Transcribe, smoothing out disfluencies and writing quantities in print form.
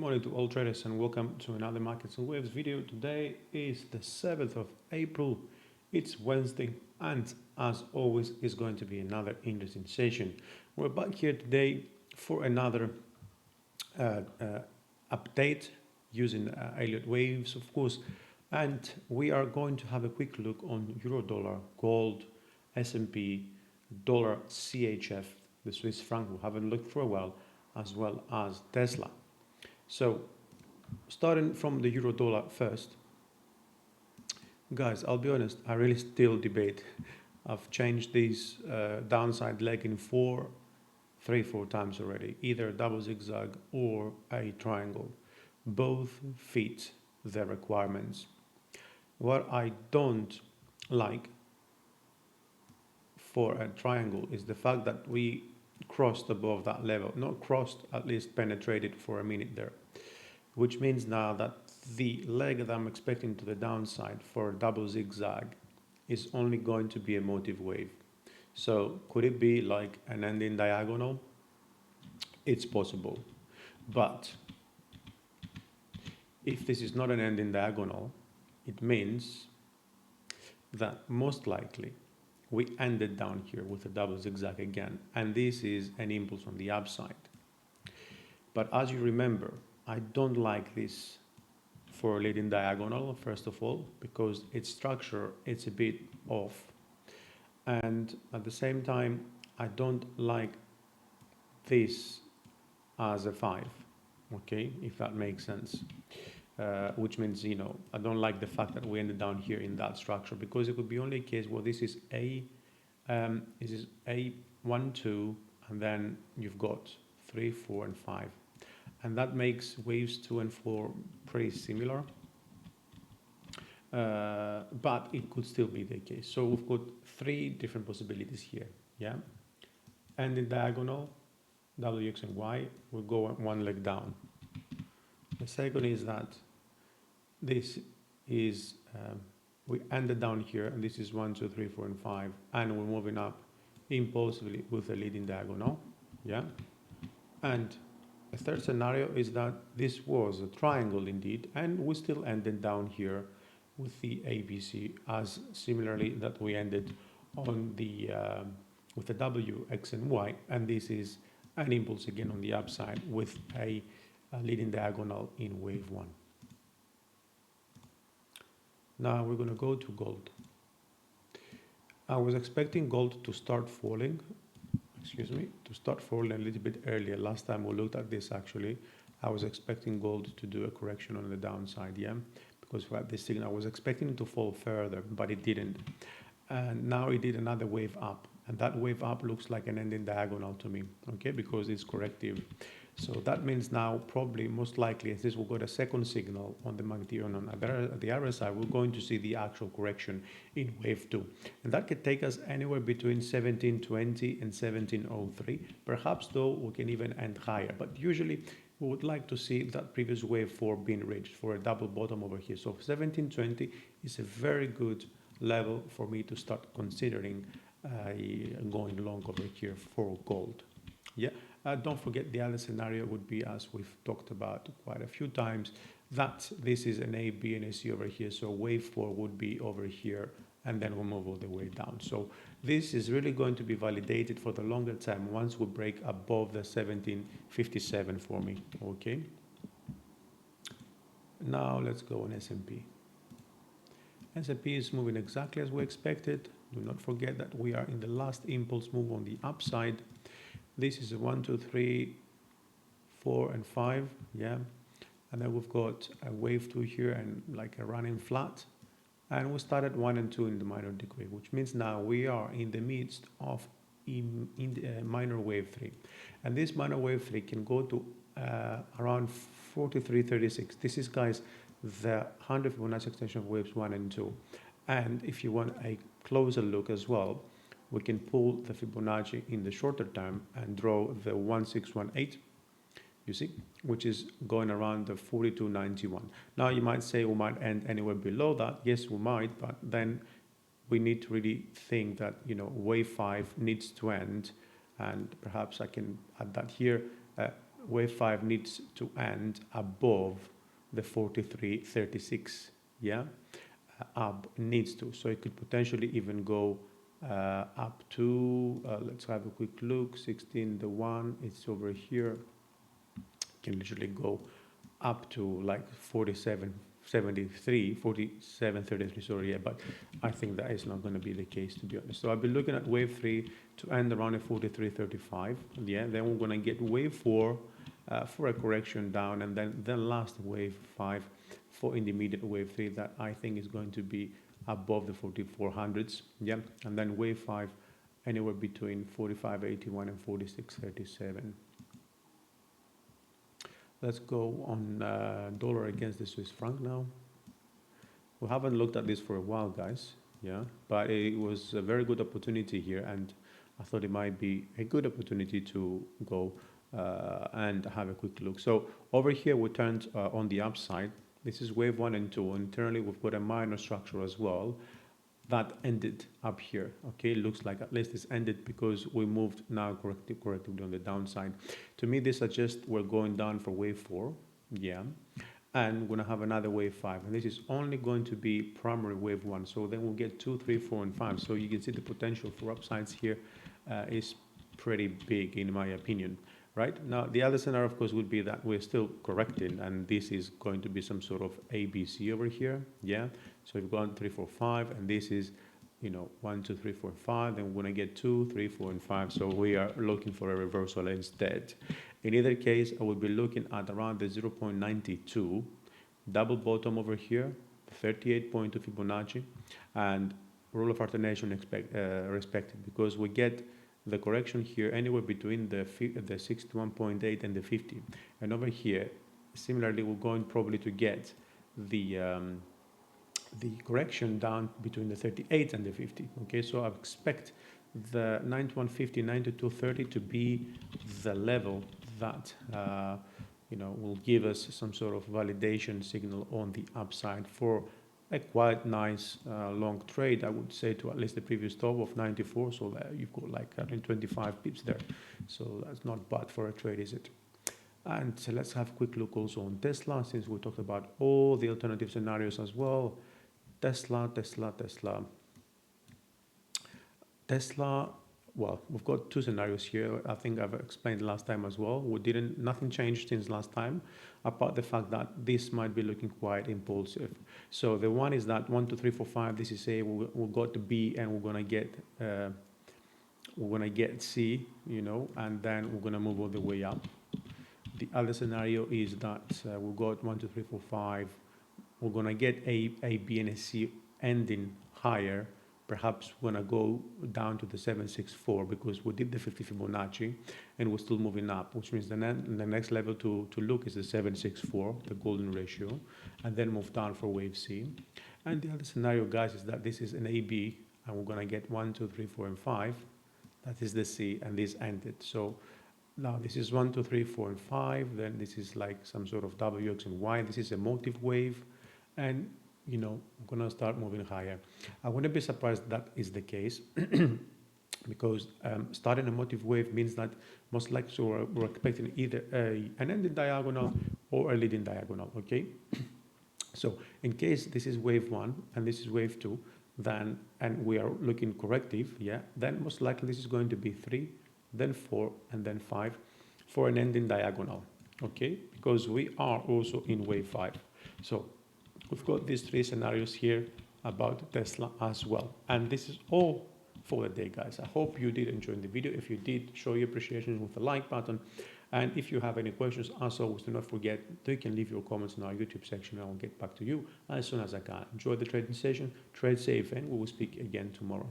morning to all traders and welcome to another Markets and Waves video. Today is the 7th of April. It's Wednesday and as always is going to be another interesting session. We're back here today for another update using Elliott waves, of course, and we are going to have a quick look on euro dollar, gold, S&P, dollar CHF, the Swiss franc we haven't looked for a while, as well as Tesla. So starting from the euro dollar first, guys, I'll be honest, I really still debate. I've changed this downside leg in four times already, either a double zigzag or a triangle. Both fit the requirements. What I don't like for a triangle is the fact that we crossed above that level, not crossed, at least penetrated for a minute there, which means now that the leg that I'm expecting to the downside for a double zigzag is only going to be a motive wave. So could it be like an ending diagonal? It's possible, but if this is not an ending diagonal, it means that most likely we ended down here with a double zigzag again, and this is an impulse on the upside. But as you remember, I don't like this for a leading diagonal, first of all, because its structure, it's a bit off. And at the same time, I don't like this as a 5, okay, if that makes sense. Which means, you know, I don't like the fact that we ended down here in that structure, because it could be only a case where this is a 1, 2, and then you've got 3, 4, and 5, and that makes waves 2 and 4 pretty similar. But it could still be the case. So we've got 3 different possibilities here. Yeah, ending diagonal, W, X, and Y. We'll go one leg down. The second is that this is we ended down here, and this is 1, 2, 3, 4, and 5, and we're moving up impulsively with a leading diagonal. Yeah, and the third scenario is that this was a triangle indeed, and we still ended down here with the ABC, as similarly that we ended on the with the W, X, and Y, and this is an impulse again on the upside with a leading diagonal in wave 1. Now we're going to go to gold. I was expecting gold to start falling, a little bit earlier. Last time we looked at this, actually, I was expecting gold to do a correction on the downside, yeah, because we had this signal. I was expecting it to fall further, but it didn't. And now it did another wave up, and that wave up looks like an ending diagonal to me, okay, because it's corrective. So that means now probably most likely, as this will go a second signal on the MACD on the RSI, we're going to see the actual correction in wave 2. And that could take us anywhere between 1720 and 1703. Perhaps though we can even end higher, but usually we would like to see that previous wave 4 being reached for a double bottom over here. So 1720 is a very good level for me to start considering going long over here for gold. Yeah, don't forget the other scenario would be, as we've talked about quite a few times, that this is an A, B, and a C over here. So wave 4 would be over here, and then we'll move all the way down. So this is really going to be validated for the longer time once we break above the 1757 for me, okay? Now let's go on S&P. S&P is moving exactly as we expected. Do not forget that we are in the last impulse move on the upside. This is a 1, 2, 3, 4, and 5, yeah. And then we've got a wave 2 here and like a running flat. And we started 1 and 2 in the minor decay, which means now we are in the midst of minor wave 3. And this minor wave 3 can go to around 43.36. This is, guys, the 100 Fibonacci extension of waves 1 and 2. And if you want a closer look as well, we can pull the Fibonacci in the shorter term and draw the 1618, you see, which is going around the 42.91. Now you might say we might end anywhere below that. Yes, we might, but then we need to really think that, you know, wave 5 needs to end, and perhaps I can add that here. wave 5 needs to end above the 43.36, yeah, up needs to, so it could potentially even go up to let's have a quick look. 16, the one, it's over here, can literally go up to like 47.33, sorry, yeah, but I think that is not going to be the case, to be honest. So I'll be looking at wave 3 to end around at 43.35, yeah. Then we're going to get wave 4 for a correction down, and then last wave 5 for intermediate wave 3 that I think is going to be above the 4400s, yeah. And then wave 5 anywhere between 45.81 and 46.37. Let's go on dollar against the Swiss franc now. We haven't looked at this for a while, guys, yeah, but it was a very good opportunity here, and I thought it might be a good opportunity to go and have a quick look. So over here we turned on the upside. This is wave 1 and 2. Internally we've got a minor structure as well that ended up here. Okay, looks like at least it's ended because we moved now correctly on the downside. To me, this suggests we're going down for wave 4, yeah, and we're gonna have another wave 5, and this is only going to be primary wave 1. So then we'll get 2, 3, 4, and 5. So you can see the potential for upsides here is pretty big, in my opinion. Right now, the other scenario, of course, would be that we're still correcting, and this is going to be some sort of ABC over here, yeah. So we've gone 3, 4, 5, and this is, you know, 1, 2, 3, 4, 5. Then we're going to get 2, 3, 4, and 5. So we are looking for a reversal instead. In either case, I would be looking at around the 0.92 double bottom over here, 38.2 Fibonacci, and rule of alternation respected, because we get the correction here anywhere between the 61.8 and the 50, and over here similarly we're going probably to get the correction down between the 38 and the 50. Okay, so I expect the 9150, 9230 to be the level that you know, will give us some sort of validation signal on the upside for a quite nice long trade, I would say, to at least the previous top of 94. So that you've got like 125 pips there. So that's not bad for a trade, is it? And so let's have a quick look also on Tesla, since we talked about all the alternative scenarios as well. Tesla. Well, we've got two scenarios here. I think I've explained last time as well. Nothing changed since last time, apart the fact that this might be looking quite impulsive. So the one is that 1, 2, 3, 4, 5. This is A. We'll go to B, and we're gonna get C. You know, and then we're gonna move all the way up. The other scenario is that we've got 1, 2, 3, 4, 5. We're gonna get A, B, and a C ending higher. Perhaps we're going to go down to the 764 because we did the 50 Fibonacci and we're still moving up, which means the next level to look is the 764, the golden ratio, and then move down for wave C. And the other scenario, guys, is that this is an AB and we're going to get 1, 2, 3, 4, and 5. That is the C, and this ended. So now this is 1, 2, 3, 4, and 5. Then this is like some sort of W, X, and Y. This is a motive wave. And you know, I'm gonna start moving higher. I wouldn't be surprised that is the case because starting a motive wave means that most likely we're expecting either an ending diagonal or a leading diagonal, okay? So in case this is wave 1 and this is wave 2, then, and we are looking corrective, yeah, then most likely this is going to be 3, then 4, and then 5 for an ending diagonal, okay? Because we are also in wave 5. So we've got these three scenarios here about Tesla as well. And this is all for the day, guys. I hope you did enjoy the video. If you did, show your appreciation with the like button. And if you have any questions, as always, do not forget that you can leave your comments in our YouTube section and I'll get back to you as soon as I can. Enjoy the trading session, trade safe, and we will speak again tomorrow.